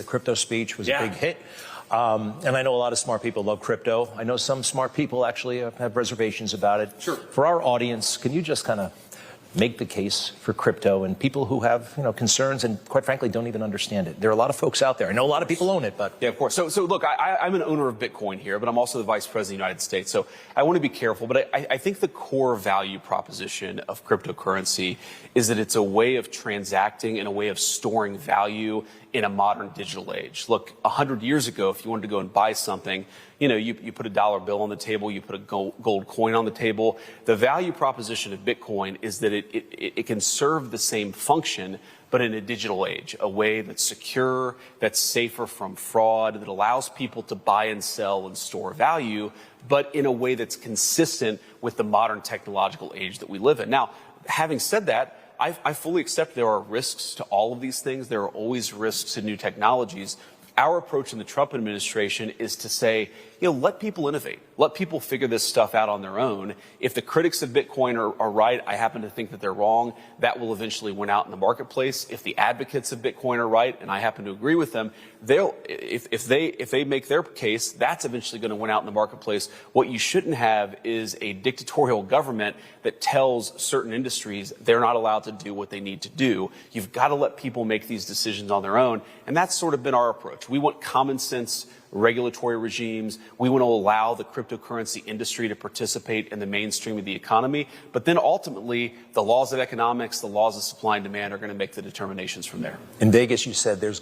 The crypto speech was a big hit. And I know a lot of smart people love crypto. I know some smart people actually have reservations about it. Sure. For our audience, can you just kind of make the case for crypto and people who have, concerns and quite frankly don't even understand it? There are a lot of folks out there. I know a lot of people own it, but yeah, of course. So look, I'm an owner of Bitcoin here, but I'm also the vice president of the United States. So I want to be careful, but I think the core value proposition of cryptocurrency is that it's a way of transacting and a way of storing value in a modern digital age. Look, 100 years ago, if you wanted to go and buy something, you put a dollar bill on the table, you put a gold coin on the table. The value proposition of Bitcoin is that it can serve the same function, but in a digital age, a way that's secure, that's safer from fraud, that allows people to buy and sell and store value, but in a way that's consistent with the modern technological age that we live in. Now, having said that, I fully accept there are risks to all of these things. There are always risks in new technologies. Our approach in the Trump administration is to say, let people innovate. Let people figure this stuff out on their own. If the critics of Bitcoin are right, I happen to think that they're wrong, that will eventually win out in the marketplace. If the advocates of Bitcoin are right, and I happen to agree with them, if they make their case, that's eventually going to win out in the marketplace. What you shouldn't have is a dictatorial government that tells certain industries they're not allowed to do what they need to do. You've got to let people make these decisions on their own, and that's sort of been our approach. We want common sense regulatory regimes. We want to allow the cryptocurrency industry to participate in the mainstream of the economy. But then ultimately, the laws of economics, the laws of supply and demand are going to make the determinations from there. in Vegas, you said there's